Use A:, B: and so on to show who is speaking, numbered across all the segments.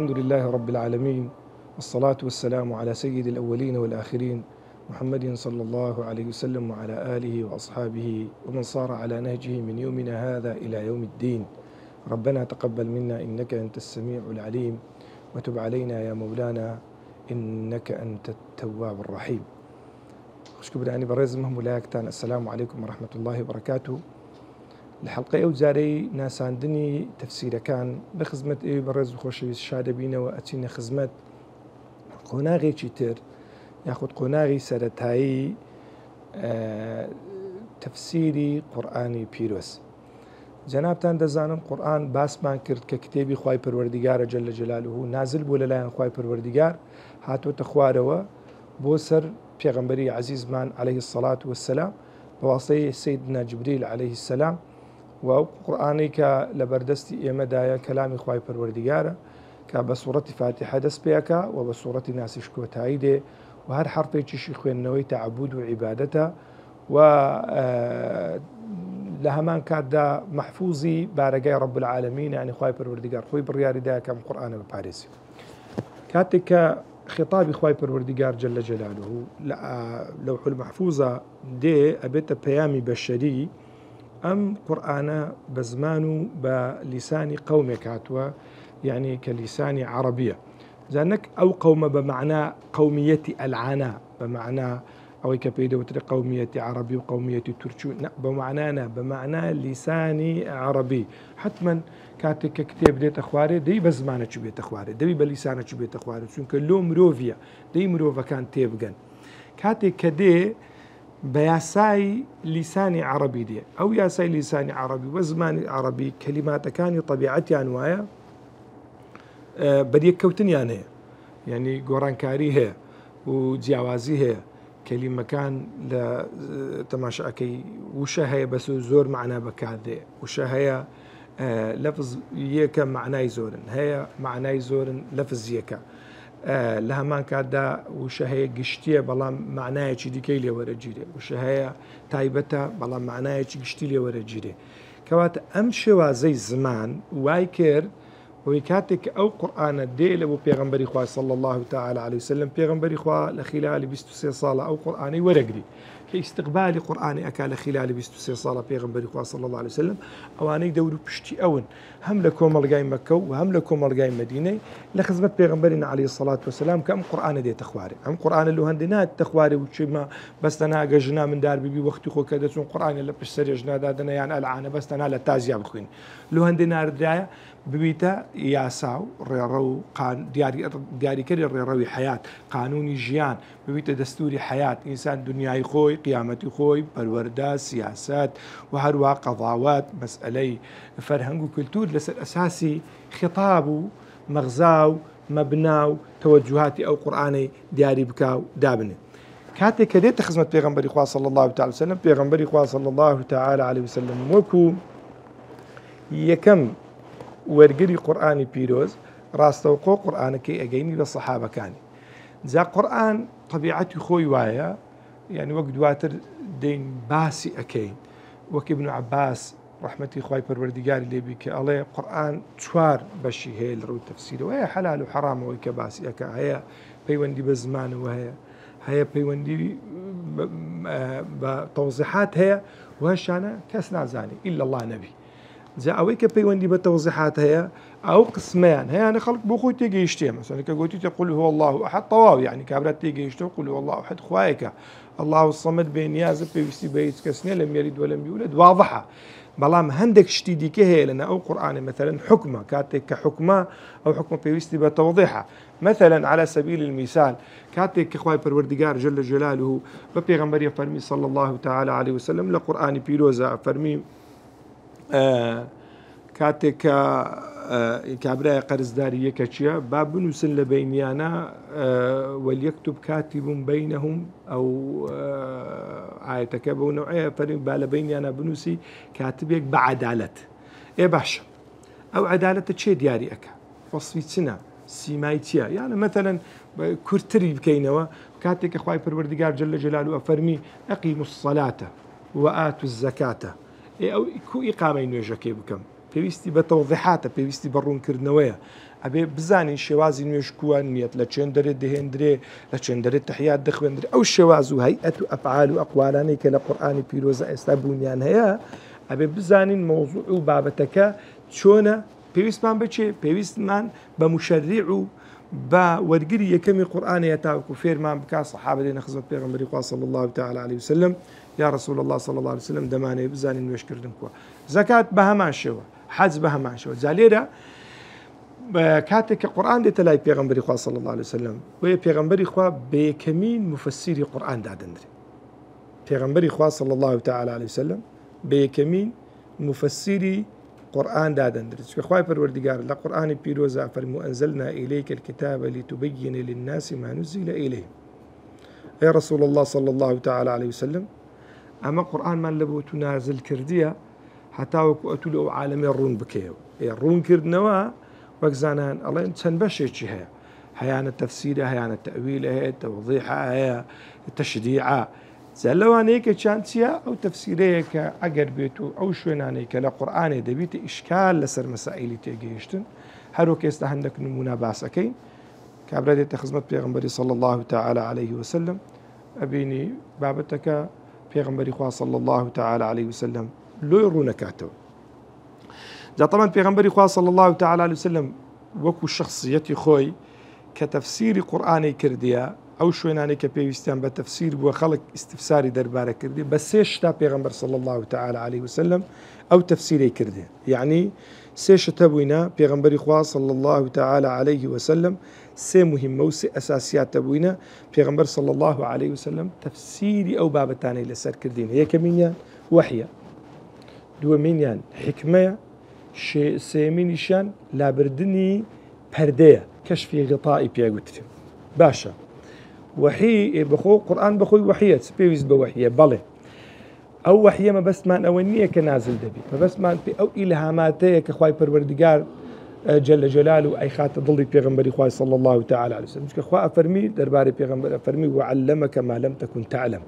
A: الحمد لله رب العالمين، والصلاة والسلام على سيد الأولين والآخرين محمد صلى الله عليه وسلم وعلى آله وأصحابه ومن صار على نهجه من يومنا هذا إلى يوم الدين. ربنا تقبل منا إنك أنت السميع العليم، وتب علينا يا مولانا إنك أنت التواب الرحيم. خشكبراني برز مهملاكتان. السلام عليكم ورحمة الله وبركاته. الحلقة أوزاري ناساندني تفسير كان بخدمة برز خوشي الشادبين وأتينا خدمة قناغي تشيتر ياخذ قناغي سرتاي تفسيري قرآني بيروس. جنابتان دزانم قرآن باسمان كرد ككتابي خواي پروردگار جل جلاله نازل بولا لاين خواي پروردگار هاتو تخواروا بوسر پیغمبري عزيز مان عليه الصلاة والسلام بواسطة سيدنا جبريل عليه السلام، وقرآني كلبردستي إمدايا كلامي خواي پروردگار كبسورة فاتحة دس بيكا وبسورة ناس شكوتايده، وهر حرفي تشي خوينوي تعبد وعبادته و لهمان كادا محفوظي بارقاي رب العالمين، يعني خواي پروردگار خوي برياري دا كم قرآن بباريسي كاتك خطاب خواي پروردگار جل جلاله لوح المحفوظة دي أبيت بيامي بشري أم قرآن بزمانه بلسان قومي كاتوا، يعني كلسان عربية زانك أو قوم بمعنى قومية العناء، بمعنى أو كبيدة وتر قومية عربي وقومية تركي، بمعنانا بمعنى لساني عربي. حتما كاتك كتاب ديت أخواري دي بزمانة شو بيت أخواري دي بلسانة شو بيت أخواري چونك لو مروفيا دي مروفا كان تيبغن كاتك كدي بياساي لساني عربي دي أو ياساي لساني عربي وزماني عربي كلمات كان طبيعتي أنوايا بديك كوتن يعني قران كاري هي وجياوازي هي كلمة كان لتماشاكي وشا هي بس زور معنا بكاذي وشا هي لفظ يكا معناي زورن هي معناي زورن لفظ يكا لها ما كادا وشا هي قشتيه بلام معناي تشي كيلي ورا جيري وشا هي تايبتا بلام معناي تشي قشتيلي ورا جيري كوات امشي وزي زمان وايكر ويكاتك أو قرآن الديل أبو بيغمبري خواه صلى الله تعالى عليه وسلم بيغمبري خواه لخلال 23 صالة أو قرآني ورقري كي استقبالي قرآني أكا خلال 23 صالة بيغمبري خواه صلى الله عليه وسلم أواني دورو بشتي أون هم لكم ملقاي مكة وهم لكم ملقاي مدينة لخدمة بيغمبرنا عليه الصلاة والسلام كم قرآن دي تخواري أم قرآن اللي هندنات تخواري وشما بس أنا جنا من دار بيبي وقت خو كذا سون قرآن اللي بشتري جنا دادنا يعني العانة بس أنا لتازيا بخوين لو هندنا رداية ببيتا ياساو ريرو قان دياري كري ريروي حياة قانوني جيان ببيتا دستوري حياة إنسان دنياي خوي قيامتي خوي بالوردات سياسات وهروا قضاوات مسألة فرهنج وكلتور لسر أساسي خطابه مغزاو مبناو توجهاتي أو قرآني دياري بكاو دابني كاتي كديت خدمة بيغمبري خواه صلى الله تعالى وسلم بيغمبري خواه صلى الله تعالى عليه وسلم وكو يكم ورقري قرآني بيروز راستوقو قرآن كي أجيني للصحابة كاني ذا قرآن طبيعتي خوي وايا يعني وقت واتر دين باسي أكين وك ابن عباس رحمتي خواي پروردگار اللي بك الله قرآن شوار بشي هي الرو تفسيره وهي حلال وحرام وهي كباسي أكا هي بيوندي بزمان وهي بيوندي بتوضيحات هي وهالشانة كسنا زاني إلا الله نبي زي أويك بيوندي بتوضيحات هي أو قسمان هي أنا خلق بخوي تيجي يشتي مثلا كقولتي تقول هو الله أحد طواو يعني كابرات تيجي يشتي يقول هو الله أحد خوايك الله الصمد بين يازب بيستي بيت كسنة لم يلد ولم يولد واضحة بلام هندك شتيدي كهي لنا أو قرآن مثلا حكمة كاتك كحكمة أو حكمة بيستي بتوضيحها مثلا على سبيل المثال كاتك كخواي پروردگار جل جلاله ببيغمبري فرمي صلى الله تعالى عليه وسلم لقرآن بيروزا فرمي كاتك كابراء قرزدارية كتشيا باب نسل لبينيانا وليكتب كاتب بينهم أو آية كابو نوعية فريم بالبينيانا بنوسي كاتبك بعدالة إيه باشا أو عدالة تشي دياري أكا وصفي سنة سيمايتيا يعني مثلا كرتري بكينوا كاتك أخواي پروردگار جل جلاله أفرمي أقيموا الصلاة وآتوا الزكاة أو كو إقامة نوجكي بكم پێویستی بە تەوضیحاتە، پێویستی بە ڕوونکردنەوەیە. ئەبێ بزانین شێوازی نوێژ کووە نیەت لە چێن دەرێت دەهێنرێ، لە چێن دەرێت تەحیات دەخوێندرێ. ئەو شێواز و هەیئەت و ئەفعال و ئەقوالانەی کە لە قورئانی پیرۆزە ئێستا بوونیان هەیە، ئەبێ بزانین مەوضوع و بابەتەکە چۆنە. پێویستمان بچێ، پێویستمان بە مشەریع و بە وەرگری یەکەمی قورئانەیە تاوەکو فێرمان بکات. سەحابە دێنە خزمەت پێغەمبەری خوا صلی الله تعالی علیه وسلم، یا رسول الله صلی الله علیه وسلم دەمانەیە بزانین نوێژکردن کووە. زەکات بە هەمان شێوە، حەج بە هەمان شێوە. جا لێرە کاتێک کە قورئان دێتە لای پێغەمبەری خوا صلی الله علیه وسلم، وەیە پێغەمبەری خوا بە یەکەمین مفەسیری قورئان دادەنرێت. پێغەمبەری خوا صلی الله تعالی علیه وسلم بە یەکەمین مفەسیری قرآن دادەنرێت. چکە خوای پەروەردیگار لە قورئانی پیرۆزە فەرموو ئەنزەلنا ئیلەیکە الکتابە لیتبەیینە للناس ما نزل ئیلەیهم. ئەی رسول الله صلی الله تعالی علیه وسلم، ئەمە قورئانمان لە بۆ تو نازل کردیە هەتاوەکو ئەتو لەو عالەمێ ڕوون بکەیەوە. ڕوونکردنەوە وەک زانان ئەڵێن چەند بەشێکی هەیە، هەیانە تەفسیرە، هەیانە تەویلە، هەیە تەوضیحە، هەیە تەشریعە. جا لەوانەیە کە چیان چییە؟ ئەو تەفسیرەیە کە ئەگەر بێت و ئەو شوێنانەی کە لە قورئانێ دەبێتە ئیشکال لەسەر مەسائیلی تێگەیشتن، هەروەک ئێستا هەندێک نمونە باسەکەین کابرا دێتە خزمەت پێغەمبەری صلی الله تعالی علیه وسلم، ئەبینی بابەتەکە پێغەمبەری خوا صلی الله تعالی علیه وسلم لۆی ڕوونەکاتەوە. جا طبعا پێغەمبەری خوا صلی الله تعالی علیه وسلم وەکو شخصیەتی خۆی کە تەفسیری قورئانی کردیە، ئەو شوێنانی کە پێویستیان بە تەفسیر بووە خەڵک ئیستفساری دەربارە کردی، بە سێ شتا پێغەمبەر صلی الله تعالی علیه وسلم ئەو تەفسیرەی کردێ. یعنی سێ شتە بووینە پێغەمبەری خوا صلی الله تعالی علیه وسلم سێ مهمە و سێ ئەساسیاتە بووینە پێغەمبەر صلی الله علیه وسلم تەفسیری ئەو بابەتانەی لەسەر کردینە. یەکەمینیان وەحیە، دووەمینیان حکمەیە، سێمینیشیان لابردنی پەردەیە، کەشفی غطائی پێگوترێ. باشە، وحی بخۆ قورئان بەخۆی وحیە، پێویست بە وحیە، بەڵێ ئەو وحیە مەبەستمان ئەوە نییە کە نازل دەبێت، مەبەستمان پێ ئەو ئیلهاماتەیە کە خوای پەروەردیگار جل جلاله ئەی خاتە دڵی پێغەمبەری خوای صلی الله تعالی علیه وسلم. چونکە خوا ئەفەرمی دەربارەی پێغەمبەر ئەفەرمی وعلمەکە ما لەم تەکون تعلم.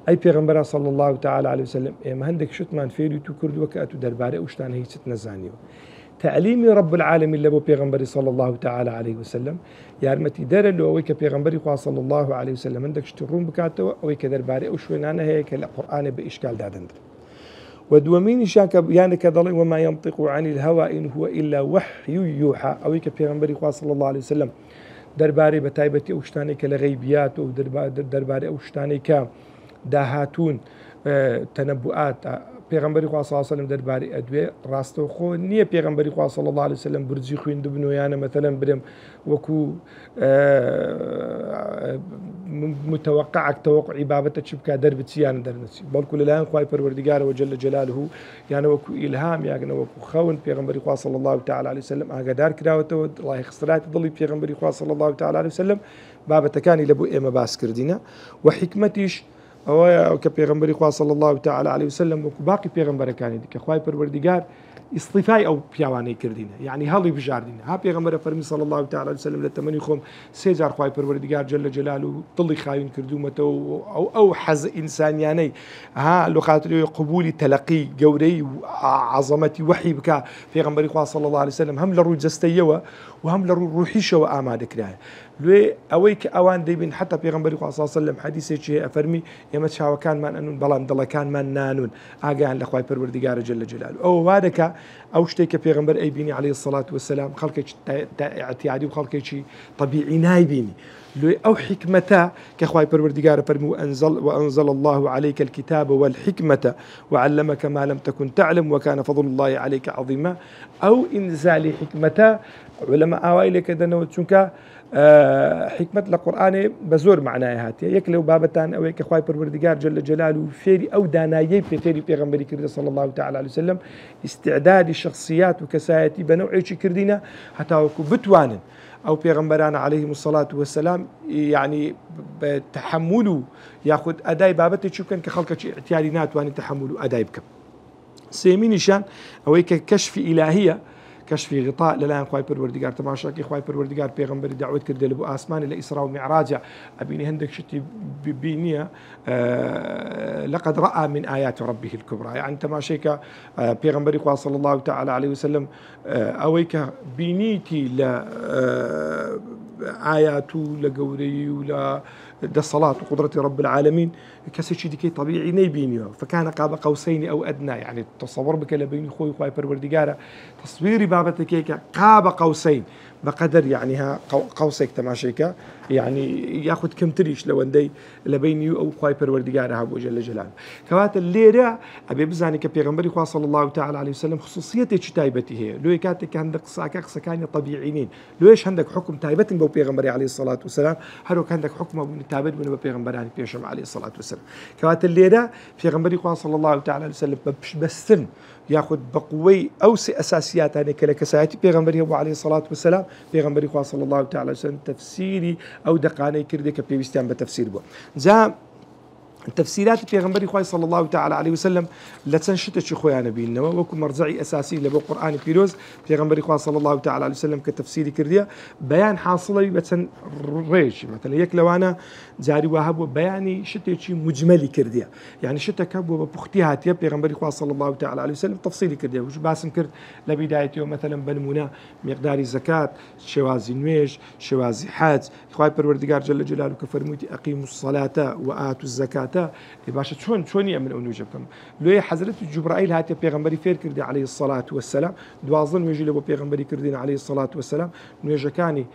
A: ئەی پێغەمبەر صلی الله تعالی علیه وسلم، ئێمە هەندێک شتمان فێری تو کردووە کە ئەتو دەربارەی ئەو شتانە هیچت نەزانیوە. تعلیمی رب العالمین لەبۆ پێغەمبەری صلی الله تعالی علیه وسلم یارمەتی دەرە لەوەی کە پێغەمبەری خوا صلی الله علیه وسلم هەندێک شتی ڕوون بکاتەوە، ئەوەی کە دەربارەی ئەو شوێنانە هەیە کە لە قورئانە بە ئیشکال دادەنرێت. و دووەمینیشان کە یانە کە دەڵێ وما ينطق عن الهوى إن هو إلا وحي يوحى، ئەوەی کە پێغەمبەری خوا صلی الله علیه وسلم دەربارەی بە تایبەتی ئەو شتانەی کە لە غەیبیات و دەربارەی ئەو شتانەی کە داهاتوون تەنەبوئات پێغەمبەری خوا صلی الله علیه وسلم دەربارەی ئەدوێ ڕاستەوخۆ نییە. پێغەمبەری خوا صلی الله علیه وسلم برجی خوێندبنەوە یانە مەتەلەن برێم وەکو متوقعك توقعی بابەتە چ بکات دەربچی یان دەرنەچی، بەڵکو لەلایەن خوای پەروەردیگارەوە جل جلاله یانە وەکو ئیلهام یانە وەکو خەون پێغەمبەری خوا صلی الله تعالی علیه وسلم ئاگادار کراوەتەوە، ڕای خستراتی دڵی پێغەمبەری خوا صلی الله تعالی علیه وسلم بابەتەکانی لە بۆ ئێمە باس کردینە. و حکمەتیش ئەوەیە کە پێغەمبەری خوا صلی الله تعالی علیه وسلم وەکو باقی پێغەمبەرەکانی دیکە خوای پەروەردیگار ئیستیفای ئەو پیاوانەی کردینە، یعنی هەڵی بژاردینە. ها پێغەمبەرە فەرمی صلی الله تعالی علیه وسلم لە تەمەنی خۆم سێ جار خوای پەروەردیگار جل جلاله دڵی خاوین کردومەتەوە ئەو حەز ئینسانیانەی ها لە خاتری قبولی تەلەقی گەورەی عەزەمەتی وحی بکە پێغەمبەری خوا صلی الله علیه وسلم هەم لە ڕووی جەستەییەوە و هەم لە ڕووی ڕوحیشەوە ئامادەکرایە. لێ ئەوەی کە ئەوان دەیبین حتا پێغەمبەری خوا صلی الله علیه وسلم حەدیثێکی هەیە ئەفەرمی ئێمە چاوەکانمان ئەنون بەڵام دڵەکانمان نانون، ئاگایان لە خوای پەروەردیگارە جل جلاله. ئەوە وا دەکا ئەو شتێک کە پێغەمبەر ئەیبینی عەلەیهی الصەلاة وەسەلام خەڵکێکی ئەعتیادی و خەڵکێکی طەبیعی نایبینی. لێ ئەو حکمەتە کە خوای پەروەردیگارە فەرموو وأنزل الله عليك الكتاب والحكمة وعلمك ما لم تكن تعلم وكان فضل الله عليك عظيما. ئەو ئینزالی حکمەتە علەما ئاوای لێ کردنەوە، چونکە حکمت لە قورئانێ بە زۆر معنای هاتیە. یەک لەو بابەتان ئەوەیە کە خوای پەروەردیگار جل جلاله فێری ئەو داناییەی فێری پێغەمبەری کردە صلی الله تعالی علیه وسلم، استعدادی شخصیات و کەسایەتی بە نەوعێکی کردینە هەتاوەکو بتوانن ئەو پێغەمبەرانە عەلەیهیم الصەلاة وەسەلام یعنی بە تەحەممول و یاخود ئەدای بابەتێکی بکەن کە خەڵکێکی ئیعتیادی ناتوانێت تەحەممول و ئەدای بکەن. سێمینیشان ئەوەی کە کەشفی ئیلاهیە كشفی غطاء لەلایەن خوای پەروەردگار تەماشاکەی خوای پەروەردگار پێغەمبەری داوت کردێ لە بۆ ئاسمانی لە ئیسرا و میعراجە ئەبینی هەندێک شتی بینیە لقد رأى من آيات ربه الكبرى يعني تماشيك پیغمبری خوا صلى الله تعالى عليه وسلم اويك بینیتی لە آيات لقوري ولا ده الصلاة وقدرة رب العالمين كسي ديكي طبيعي نيبينيو فكان قاب قوسين أو أدنى يعني تصور بك لبين خوي خواي پروردگارة تصويري بابتك قاب قوسين بقدر يعني ها قوسك تماشيك يعني ياخذ كم تريش لو اندي لبيني او خواي پروردگار هبو جل جلاله كوات الليره ابي بزاني كبيغمبري خوا صلى الله تعالى عليه وسلم خصوصيته تايبتي هي لو كاتك عندك قصه كان طبيعيين لو ايش عندك حكم تايبت بو بيغمبري عليه الصلاه والسلام هل عندك حكم ابو تابت بو بيغمبري بيشم عليه الصلاه والسلام كوات الليره بيغمبري خوا صلى الله تعالى عليه وسلم بس ياخذ بقوي اوسع اساسيات هذه كسايتي بيغمبري ابو عليه الصلاه والسلام بيغمبري خوا صلى الله تعالى عليه وسلم تفسيري او دقاني كردي كبيستان بتفسير بو جاء تفسيرات پیغمبري خوي صلى الله تعالى عليه وسلم لتنشت شي خويا نبي انما وكو مرجعي اساسي لبو قران بيروز پیغمبري خوي صلى الله تعالى عليه وسلم كتفسيري كرديه بيان حاصله بتن ريش مثلا يك لو انا جاري وهب بياني شتي مجملي كرديه يعني شتا كبو بختيات يا پیغمبري خوي صلى الله تعالى عليه وسلم تفصيلي كرديه وش باسم كرد لبدايته مثلا بنمونه مقدار زكاه شوازي نويج شوازي حج خوي پروردگار جل جلاله كفرموتي اقيموا الصلاه واتوا الزكاه باشا شلون يعمل انوجبكم لو حضرت جبرائيل هاتي پیغمبري فير كردي عليه الصلاه والسلام دوازن ويجي له پیغمبري كردين عليه الصلاه والسلام نوجه كاني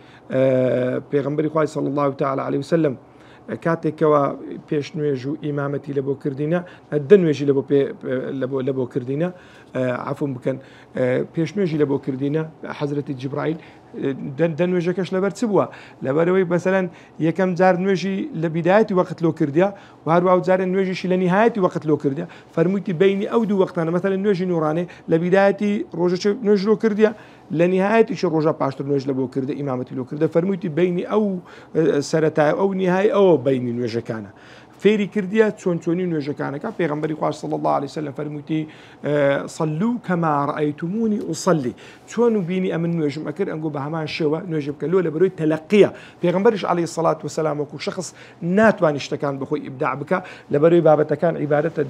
A: پیغمبري خوي صلى الله تعالى عليه وسلم كاتكوا بيش نوجو امامتي لبو كردينا الدن ويجي لبو كردينا عفوا بكن بيش نوجي لبو كردينا حضرت جبرائيل دن نوجكش لبرتسبوا لبروي مثلا يكم جار نوجي لبدايه وقت لو كرديا وهرو او جار نوجي شي لنهايه وقت لو كرديا فرميتي بيني او دو وقت انا مثلا نوجي نوراني لبدايه روجه نوجي لو كرديا لنهايه شي روجه باشتر نوجي لبو كرديا امامتي لو كرديا فرميتي بيني او سرتا او نهايه او بيني نوجه كان فيري كرديا تشوني نوجه كان كا پیغمبري خوا صلى الله عليه وسلم فرميتي صلوا كما رايتموني اصلي شلون بيني امن نوجم اكر انقو بهمان شوا نوجب كلو لبروي تلقيه پیغمبرش عليه الصلاه والسلام وكو شخص ناتوان اشتكان بخوي ابداع بك لبروي بابته كان عبادته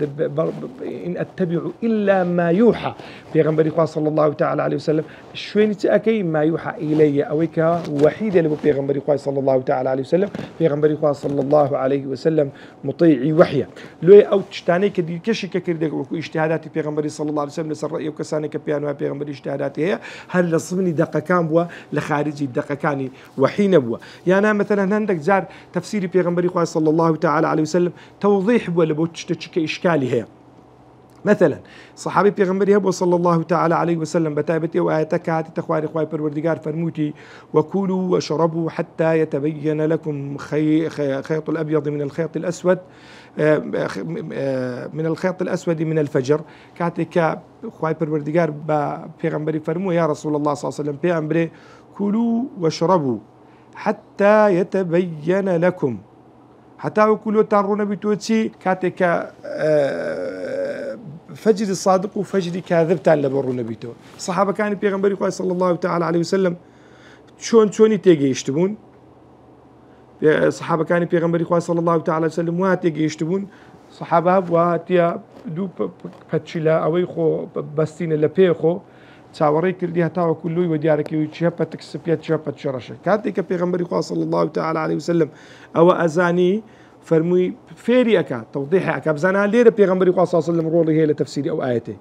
A: ان اتبع الا ما يوحى پیغمبري خوا صلى الله تعالى عليه وسلم شوين تاكي ما يوحى الي اويك وحيده لبو پیغمبري خوا صلى الله تعالى عليه وسلم پیغمبري خوا صلى الله عليه وسلم مطيعي وحيا لو او تشتاني كدي كشي كردك وكو اجتهادات پیغمبري صلى الله عليه وسلم لسر راي وكساني كبيانو پیغمبري اجتهاداتي هي هل لصمني دقه كان بوا لخارجي دقه كان وحين بوا يعني مثلا عندك جار تفسيري پیغمبري خوا صلى الله تعالى عليه وسلم توضيح بوا لبو تشتكي اشكالي هي مثلا صحابي پیغمبري هبو صلى الله تعالى عليه وسلم بتابتي وآياتك هاتي تخواري خواي پروردگار فرموتي وكلوا وشربوا حتى يتبين لكم خيط الأبيض من الخيط الأسود من الخيط الأسود من الفجر كاتك خواي پروردگار پیغمبري فرمو يا رسول الله صلى الله عليه وسلم پیغمبري كلوا وشربوا حتى يتبين لكم حتى وكلوا تارون بتوتي كاتك فجر الصادق وفجر كاذب تاع لبرو نبيتو الصحابه كان بيغمبري خوي صلى الله تعالى عليه وسلم شلون تيجي يشتبون الصحابه كان بيغمبري خوي صلى الله تعالى عليه وسلم واتيجي يشتبون صحابه واتيا دو باتشلا اوي خو بستين لبيخو تاوري كردي هتا كله وديارك يشبتك سبيت شبت شرشه كاتك بيغمبري خوي صلى الله تعالى عليه وسلم او ازاني فرمي فيري أكا توضيح أكا بزانا ليرة بيغمبري صلى الله عليه وسلم رولي هي لتفسيري أو آيته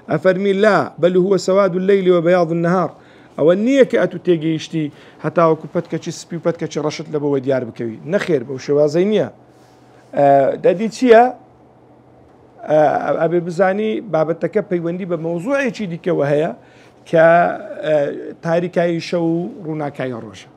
A: أفرمي لا بل هو سواد الليل وبياض النهار أو النية كأتو تيجي يشتي حتى وكبتك تشسبي وبتك رشت لبو وديار بكوي نخير بو شوازينيا دادي تشيا أبي بزاني بابتك بيوندي بموضوعي تشي ديك وهي كتاريكاي شو روناكاي روشا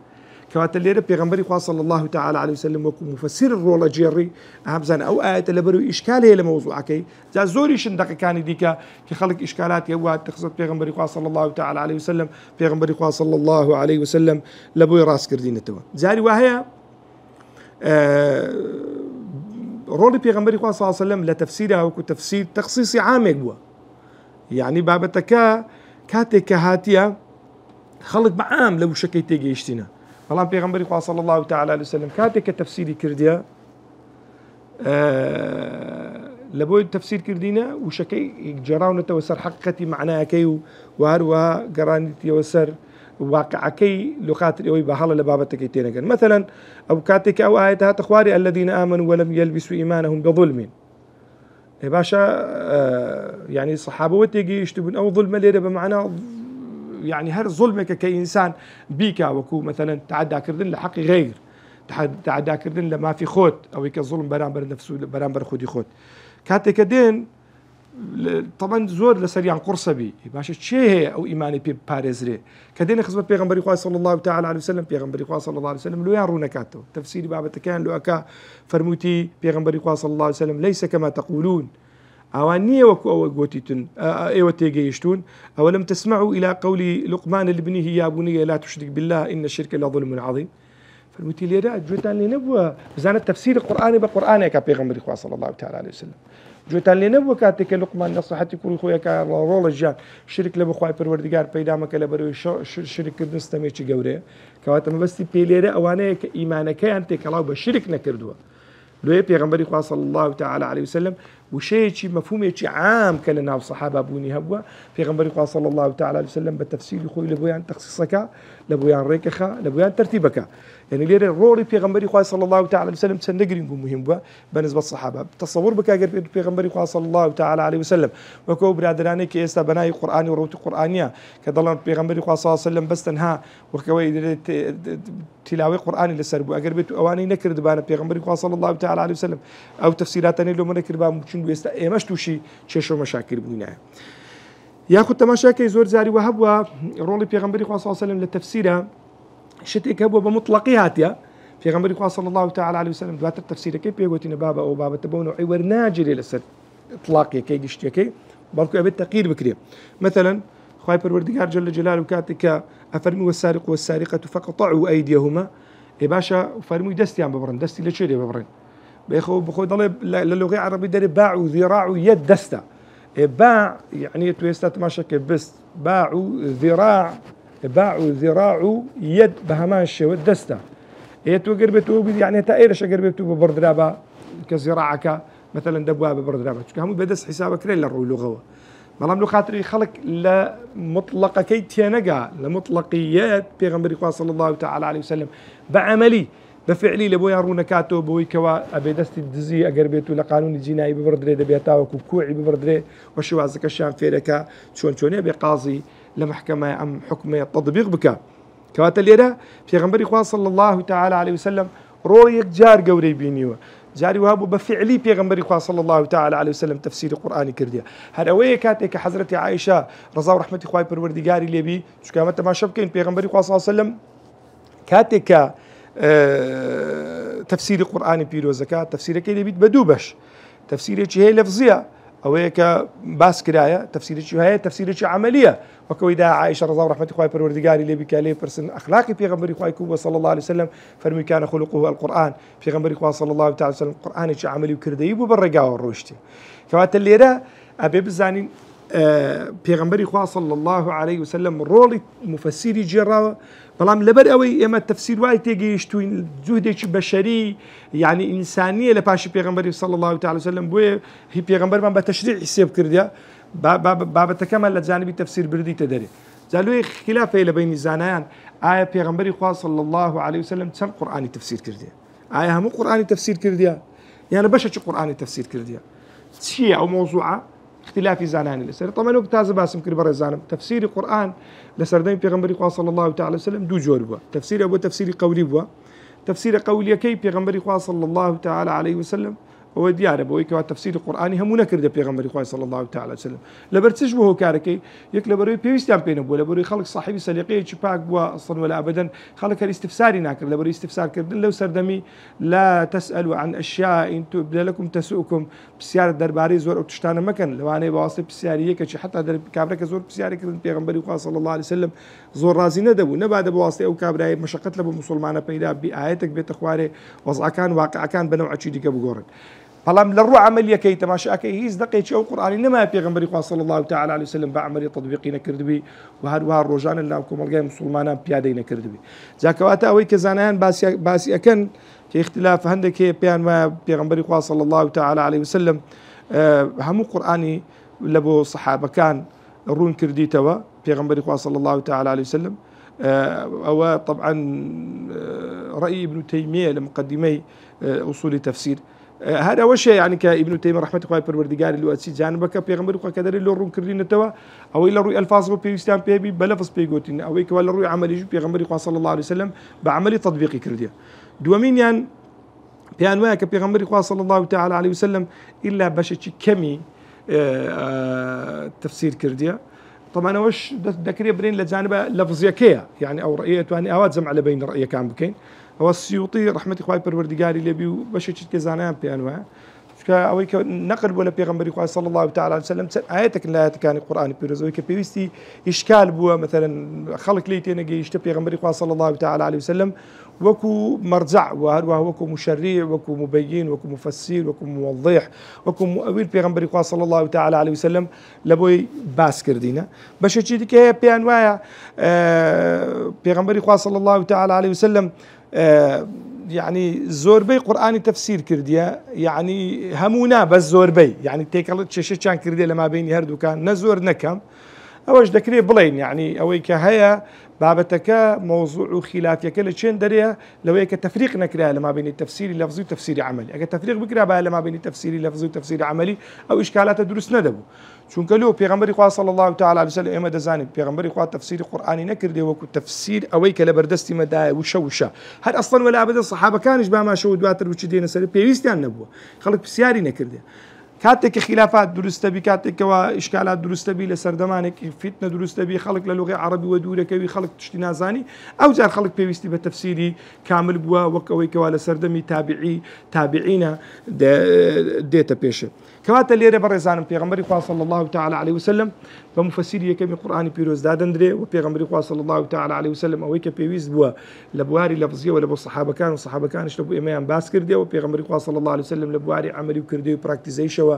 A: كوات الليرة بيغمبري خوا صلى الله تعالى عليه وسلم وكو مفسر الرول جيري أهم زان أو آية لبرو إشكال هي لموضوعك جا زوري شندق كان ديكا كخلق إشكالات يوات تخصد بيغمبري خوا صلى الله تعالى عليه وسلم بيغمبري خوا صلى الله عليه وسلم لبوي راس كردين توا زاري وهي رول بيغمبري خوا صلى الله عليه وسلم لتفسيرها وكو تفسير تخصيصي عام يقوى يعني بابتك كاتك هاتيا خەڵک بەعام لەو شەکەی تێگەیشتینە بەڵام پێغەمبەری خوا صلی الله تعالی علیه وسلم کاتێک کە تەفسیری کردیە لە بۆی تەفسیر کردینە وشەکەی جێراونەتەوە سەر حەقیقەتی معنایەکەی و هەروەها گەڕانیتیەوە سەر واقعەکەی لۆخاتر ئەوەی بە هەڵە لە بابەتەکەی تێنەگەن مثلا ئەو کاتێک ئەو ئاەت هاتە خواری الذين آمنوا ولم يلبسوا إيمانهم بظلم باشا يعني صحابة تيجي بون أو ظلم ليرة بمعنى يعني هر ظلمك كإنسان بيكا وكو مثلا تعدى كردن لحق غير تعدى كردن لما في خوت أو يك ظلم برامبر نفسه برامبر خودي خوت كاتك دين طبعا زور لسريان قرصبي باشا شيء أو إيماني باريزري كدين خزمة بيغمبري خواه صلى الله تعالى عليه وسلم بيغمبري خواه صلى الله عليه وسلم لو يان رونكاتو تفسيري بابا كان لو أكا فرموتي بيغمبري خواه صلى الله عليه وسلم ليس كما تقولون أوانية وكو أو قوتيتون أيوة تيجيشتون أولم تسمعوا إلى قول لقمان لابنه يا بني لا تشرك بالله إن الشرك لظلم عظيم فرموتي لي لا جوتان لنبوة بزان التفسير القرآني بقرآنك بيغمبري خواه صلى الله تعالى عليه وسلم جوتان لنبوة كاتك لقمان نصحتي كل خويا كرول الجان شرك لبو خواي پروردگار پیدا مکه لبروي شرك کردن ستميچ گوره كواتم بس بيليره اوانه ك ايمانك انت كلاو بشرك نكردوا لو پیغمبري خوا صلى الله تعالى عليه وسلم وشيء مفهوم عام كلنا الصحابه بوني هبوا پیغمبري خوا صلى الله تعالى عليه وسلم بالتفسير خوي لبويان تخصيصك لبويان ريكخه لبويان ترتيبك يعني ليره روري پیغمبري خوا صلى الله تعالى عليه وسلم سندقري مهم بوا بالنسبه للصحابه تصور بك اگر پیغمبري خوا صلى الله تعالى عليه وسلم وكو برادراني كي استا بناي قراني وروت قرانيه كدلن پیغمبري خوا صلى الله عليه وسلم بس تنها وكوي تلاوي قراني لسربو اگر بيت اواني نكرد بان پیغمبري خوا صلى الله تعالى عليه وسلم او تفسيراتني لو منكر با ممكن بيستا ايمشتوشي چشو مشاكل بوينا ياخذ تماشاكي زور زاري وهبوا رولي پیغمبري خوا صلى الله عليه وسلم للتفسير شتيك هبوا بمطلقياتيا پیغمبري خوا صلى الله تعالى عليه وسلم دوات التفسير كي بيغوتين بابا او بابا تبونو اي ورناجري لسر اطلاقي كي دشتكي بركو ابي تقيير بكري مثلا خواي پروردگار جل جلاله كاتك افرمي والسارق والسارقه فقطعوا ايديهما يا باشا فرمي دستي عم ببرن دستي لشيري ببرن بخو ضل للغه العربيه داري باعوا ذراع يد دسته باع يعني تويستات ما شك بس باعوا ذراع يد بهماش والدسته تو قربتو يعني تايرش قربتو ببردرابا كزراعك مثلا دبواب ببردرابا هم بدس حسابك ليل الرو لغه ملام لو خاطري خلق لمطلقه كي تينقا لمطلقيات بيغمبري صلى الله تعالى عليه وسلم بعملي بفعلي لبو يارون كاتو بوي كوا ابي دستي دزي اقربيتو لقانون الجنائي ببردري دبيتا وكوكوعي ببردري وشو عزك الشام فيركا شون بقاضي لمحكمه ام حكمه تطبيق بك كوات الليله بيغمبري صلى الله تعالى عليه وسلم رويك جار قوري بينيو جاري وهابو بفعلي بيغمبري صلى الله تعالى عليه وسلم تفسير القرآن كرديا هذا ويه كاتك حضرتي عائشة رضا ورحمة خوي پروردگاري لبي شو كامت ما شبكين بيغمبري صلى الله عليه وسلم كاتك تفسير القرآن بيرو زكاة تفسير كي بيت بدوبش تفسير هي لفظية أو هيك باس كراية تفسير هي تفسير عملية وكويدا عائشة رضا ورحمة خوي پروردگاري لبي كالي برسن أخلاقي بيغمبري خوي كوبا صلى الله عليه وسلم فرمي كان خلقه القرآن بيغمبري خوي صلى الله عليه وسلم القرآن عملي وكرديب وبرقا والروشتي كوات اللي ده أبي بزانين بيغمبري خواه صلى الله عليه وسلم رولي مفسيري جراوة بلام لبر قوي اما التفسير واي تيجي شتوين زهدك بشري يعني انسانيه لباشي بيغمبري صلى الله عليه وسلم بو هي بيغمبر ما بتشريع حساب كرديا باب تكمل لجانب التفسير بردي تدري زالو خلاف بين الزانيان آية بيغمبري خواه صلى الله عليه وسلم تم قرآني تفسير كرديا آية هم قرآني تفسير كرديا يعني بشا قرآني تفسير كرديا شيء او موضوعه اختلاف زانان لسر طبعا وقت تاز باسم كل برا زانم تفسير القرآن لسردين بيغمبري صلى الله تعالى وسلم دو جور بوا تفسير ابو تفسير قولي بوا تفسير قولي كي بيغمبري صلى الله تعالى عليه وسلم هو ديار ابو كوا تفسير القرآن همونه كرد بيغمبري صلى الله تعالى وسلم لبرتشبه كاركي يك لبري بيستان بين ابو لبري خلق صاحبي سليقي شباك بوا اصلا ولا ابدا خلق الاستفساري ناكر لبري استفسار كرد لو سردمي لا تسالوا عن اشياء ان تبد لكم تسؤكم بسياره درباري زور او تشتانه مكان لو انا بواسطه بسياريه كشي حتى در كابرك زور بسياري كرد بيغمبري صلى الله عليه وسلم زور رازي ندبو نبعد بواسطه او كابراي مشقت لبو مسلمانه بيدا بايتك بيت اخواري وضع كان واقع كان بنوع شي ديك بقورن بەڵام لە ڕوو عملیەکەی تەماشاکەی هیچ دقێکی ئەو قورئانی نەما پێغەمبەری خوا صلی الله تعالی علیه وسلم بە عملی تطبیقی نەکردبی و هەروەها ڕۆژانە لە کۆمەلگای مسلمانان پیادەی نەکردبی. جا کەواتە ئەوەی کە زانایان باسی ئەکەن کە اختلاف هەندێک هەیە پێیان وایە پێغەمبەری خوا صلی الله تعالی علیه وسلم هەموو قورئانی لە بۆ سەحابەکان ڕوون کردیتەوە پێغەمبەری خوا صلی الله تعالی علیه وسلم. أو طبعا رأي ابن تيمية لمقدمي أصول تفسير هذا أول شيء يعني كابن تيمية رحمة الله بالوردقار اللي أتسي جانبك بيغمبر كدر اللي رون كردين توا أو إلا رؤي الفاظ بيستان بيبي بلفظ بيجوتين أو إيك ولا رؤي عملي بيغمبر صلى الله عليه وسلم بعملي تطبيقي كرديا دومين يعني بيان وياك بيغمبر صلى الله تعالى عليه وسلم إلا بشتي كمي تفسير كرديا. طبعا وش ذكري برين لجانبه لفظيكيه يعني او رأيه يعني اواد زم على بين رأيه كان بكين هو السيوطي رحمه الله بالوردقاري اللي بيو باش كزانان بيانوا او نقل ولا بيغمبري صلى الله تعالى عليه وسلم اياتك لا كان القران بيرزوي كبيستي اشكال بو مثلا خلق ليتي نجي يشتي بيغمبري صلى الله تعالى عليه وسلم وكو مرجع وكو مشريع وكو مبين وكو مفسر وكو موضح وكو مؤول بيغمبري صلى الله تعالى عليه وسلم لبوي باس كردينا باش تشي ديك بيان وايا بيغمبري صلى الله تعالى عليه وسلم يعني زوربي قرآني تفسير كرديا يعني همونا بس زوربي يعني تيكلت شيء كان كرديا لما بيني هردو كان نزور نكم اوش ذكري بلين يعني اويك هيا بابتك موضوع خلاف يكل شين دريا لو هيك تفريق نكرها لما بين التفسير اللفظي والتفسير عملي اجا تفريق بكره بقى لما بين التفسير اللفظي والتفسير عملي او اشكالات دروس ندبو چونکە لو پیغمبری صلی الله تعالی علیه وسلم ئێمە دەزانین پیغمبری خوا تفسیری قورآنی نەکردی وەکو تفسیر ئەوەی کە لە بەردەستی مەدایە وشە هەر ئەسڵەن وەلا ئەبەدەن سەحابەکانیش باماشەوە دواتر وچی دێنە سەر پێویستیان نەبووە خەڵک پرسیاری نەکردێ كاتك خلافات دروست بي كاتك واشكالات دروست بي لسردمانك فتنه دروست بي خلق للغه عربي ودورك وي خلق تشتي نازاني او جار خلق بيوستي بتفسيري كامل بوا وكوي كوالا سردمي تابعينا ديتا بيشه كواتا اللي برزان بيغمبري صلى الله تعالى عليه وسلم بمفسيري كم القران بيروز دادندري وبيغمبري صلى الله تعالى عليه وسلم اويك بيويز بوا لبواري لفظيه ولا الصحابه كانوا يشربوا امام باسكردي وبيغمبري صلى الله عليه وسلم لبواري عملي وكردي براكتيزيشن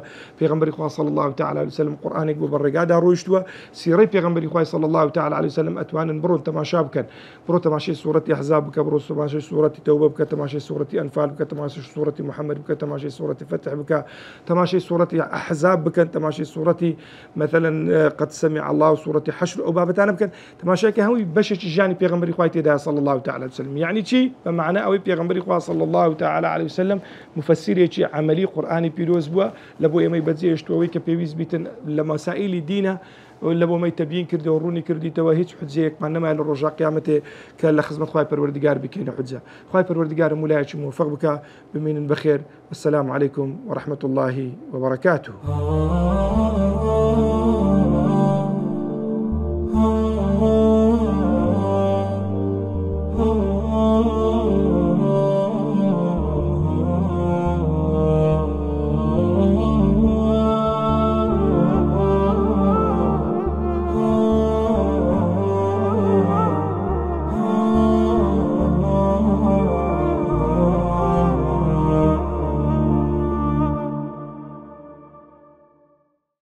A: پیغمبری صلی الله تعالی علیه وسلم قرآنی بو برگادا روشتوا سیره پیغمبری صلی الله تعالی علیه وسلم اتوانن برون تماشا بکن برو تماشای سوره احزاب بک برو تماشای سوره توبه بک تماشای سوره انفال بک تماشای سوره محمد بک تماشای سوره فتح بک تماشای سوره احزاب بك تماشي سورتي مثلا قد سمع الله سوره حشر او بابتان بك تماشي كهوي بشش جاني بيغمبري خواتي ده صلى الله تعالى عليه وسلم يعني شيء بمعنى او بيغمبري خوا صلى الله تعالى عليه وسلم مفسر شيء عملي قراني بيروز بوا لبو يمي بدزيش توي كبيويز بيتن لمسائل دينا ولا بو ما يتبين كردي وروني كردي توهيج حجيك ما نما للرجاء قيامته كان خدمه خواي پروردگار بكين حجه خواي پروردگار مولاي موفق بك بمين بخير والسلام عليكم ورحمه الله وبركاته.